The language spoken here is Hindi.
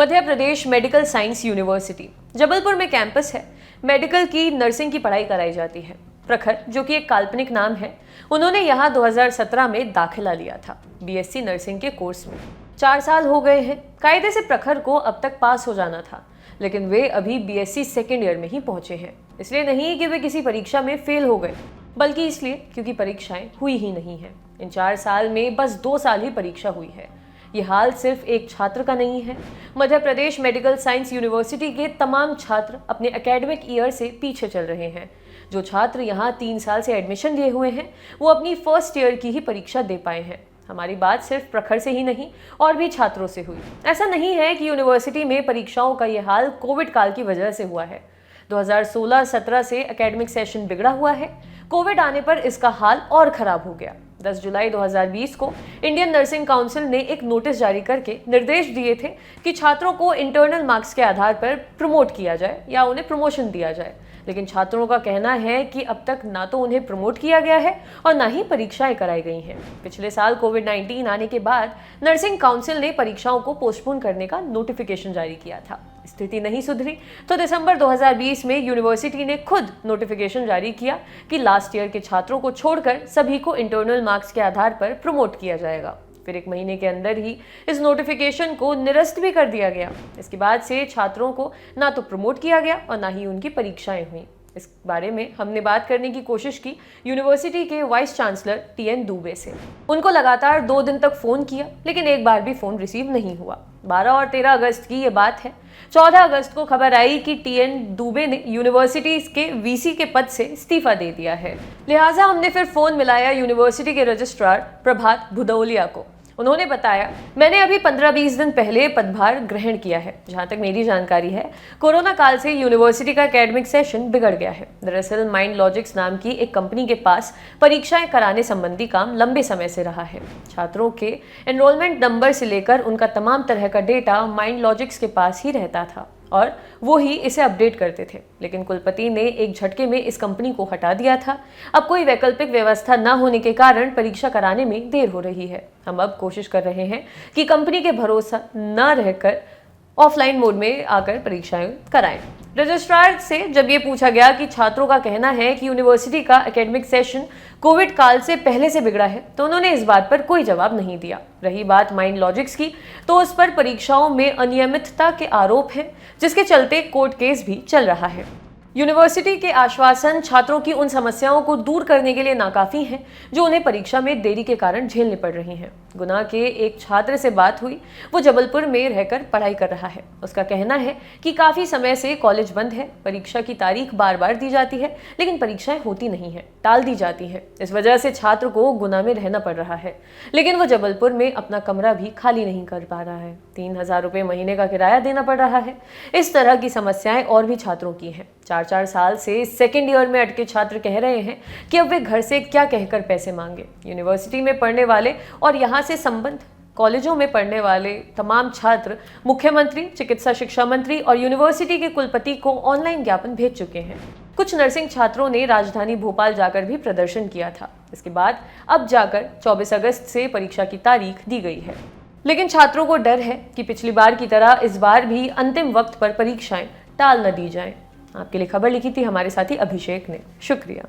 Madhya Pradesh medical science university Jabalpur में कैंपस है। मेडिकल की नर्सिंग की पढ़ाई कराई जाती है। प्रखर, जो कि एक काल्पनिक नाम है, उन्होंने यहाँ 2017 में दाखिला लिया था बीएससी नर्सिंग के कोर्स में। 4 साल हो गए हैं। कायदे से प्रखर को अब तक पास हो जाना था, लेकिन वे अभी बीएससी सेकेंड ईयर में ही पहुंचे हैं। इसलिए नहीं कि वे किसी परीक्षा में फेल हो गए, बल्कि इसलिए क्योंकि परीक्षाएं हुई ही नहीं है। इन 4 साल में बस 2 साल ही परीक्षा हुई है। ये हाल सिर्फ एक छात्र का नहीं है। Madhya Pradesh medical science university के तमाम छात्र अपने एकेडमिक ईयर से पीछे चल रहे हैं। जो छात्र यहाँ 3 साल से एडमिशन लिए हुए हैं, वो अपनी फर्स्ट ईयर की ही परीक्षा दे पाए हैं। हमारी बात सिर्फ प्रखर से ही नहीं, और भी छात्रों से हुई। ऐसा नहीं है कि यूनिवर्सिटी में परीक्षाओं का ये हाल कोविड काल की वजह से हुआ है। 2016-17 से एकेडमिक सेशन बिगड़ा हुआ है। कोविड आने पर इसका हाल और खराब हो गया। 10 जुलाई 2020 को इंडियन नर्सिंग काउंसिल ने एक नोटिस जारी करके निर्देश दिए थे कि छात्रों को इंटरनल मार्क्स के आधार पर प्रमोट किया जाए या उन्हें प्रमोशन दिया जाए। लेकिन छात्रों का कहना है कि अब तक ना तो उन्हें प्रमोट किया गया है और ना ही परीक्षाएं कराई गई हैं। पिछले साल कोविड-19 आने के बाद नर्सिंग काउंसिल ने परीक्षाओं को पोस्टपोन करने का नोटिफिकेशन जारी किया था। स्थिति नहीं सुधरी तो दिसंबर 2020 में यूनिवर्सिटी ने खुद नोटिफिकेशन जारी किया कि लास्ट ईयर के छात्रों को छोड़कर सभी को इंटरनल मार्क्स के आधार पर प्रमोट किया जाएगा। फिर 1 महीने के अंदर ही इस नोटिफिकेशन को निरस्त भी कर दिया गया। इसके बाद से छात्रों को ना तो प्रमोट किया गया और ना ही उनकी परीक्षाएं हुई। इस बारे में हमने बात करने की कोशिश की यूनिवर्सिटी के वाइस चांसलर टीएन दुबे से। उनको लगातार 2 दिन तक फोन किया, लेकिन एक बार भी फोन रिसीव नहीं हुआ। 12 और 13 अगस्त की ये बात है। 14 अगस्त को खबर आई कि टीएन दुबे ने यूनिवर्सिटी के वीसी के पद से इस्तीफा दे दिया है। लिहाजा हमने फिर फोन मिलाया यूनिवर्सिटी के रजिस्ट्रार प्रभात भुदौलिया को। उन्होंने बताया, मैंने अभी 15-20 दिन पहले पदभार ग्रहण किया है। जहां तक मेरी जानकारी है, कोरोना काल से यूनिवर्सिटी का एकेडमिक सेशन बिगड़ गया है। दरअसल माइंड लॉजिक्स नाम की एक कंपनी के पास परीक्षाएं कराने संबंधी काम लंबे समय से रहा है। छात्रों के एनरोलमेंट नंबर से लेकर उनका तमाम तरह का डेटा माइंड लॉजिक्स के पास ही रहता था और वो ही इसे अपडेट करते थे। लेकिन कुलपति ने एक झटके में इस कंपनी को हटा दिया था। अब कोई वैकल्पिक व्यवस्था न होने के कारण परीक्षा कराने में देर हो रही है। हम अब कोशिश कर रहे हैं कि कंपनी के भरोसा न रहकर ऑफलाइन मोड में आकर परीक्षाएं कराएं। रजिस्ट्रार से जब ये पूछा गया कि छात्रों का कहना है कि यूनिवर्सिटी का एकेडमिक सेशन कोविड काल से पहले से बिगड़ा है, तो उन्होंने इस बात पर कोई जवाब नहीं दिया। रही बात माइंड लॉजिक्स की, तो उस पर परीक्षाओं में अनियमितता के आरोप हैं, जिसके चलते कोर्ट केस भी चल रहा है। यूनिवर्सिटी के आश्वासन छात्रों की उन समस्याओं को दूर करने के लिए नाकाफी हैं जो उन्हें परीक्षा में देरी के कारण झेलनी पड़ रही हैं। गुना के एक छात्र से बात हुई। वो जबलपुर में रहकर पढ़ाई कर रहा है। उसका कहना है कि काफी समय से कॉलेज बंद है। परीक्षा की तारीख बार बार दी जाती है, लेकिन परीक्षाएं होती नहीं है, टाल दी जाती है। इस वजह से छात्र को गुना में रहना पड़ रहा है, लेकिन वो जबलपुर में अपना कमरा भी खाली नहीं कर पा रहा है। 3000 रुपये महीने का किराया देना पड़ रहा है। इस तरह की समस्याएं और भी छात्रों की हैं। 4-4 साल से सेकेंड ईयर में अटके छात्र कह रहे हैं कि अब वे घर से क्या कहकर पैसे मांगे। यूनिवर्सिटी में पढ़ने वाले और यहाँ से संबंध कॉलेजों में पढ़ने वाले तमाम छात्र मुख्यमंत्री, चिकित्सा शिक्षा मंत्री और यूनिवर्सिटी के कुलपति को ऑनलाइन ज्ञापन भेज चुके हैं। कुछ नर्सिंग छात्रों ने राजधानी भोपाल जाकर भी प्रदर्शन किया था। इसके बाद अब जाकर 24 अगस्त से परीक्षा की तारीख दी गई है। लेकिन छात्रों को डर है कि पिछली बार की तरह इस बार भी अंतिम वक्त पर परीक्षाएं टाल न दी जाएं। आपके लिए खबर लिखी थी हमारे साथी अभिषेक ने। शुक्रिया।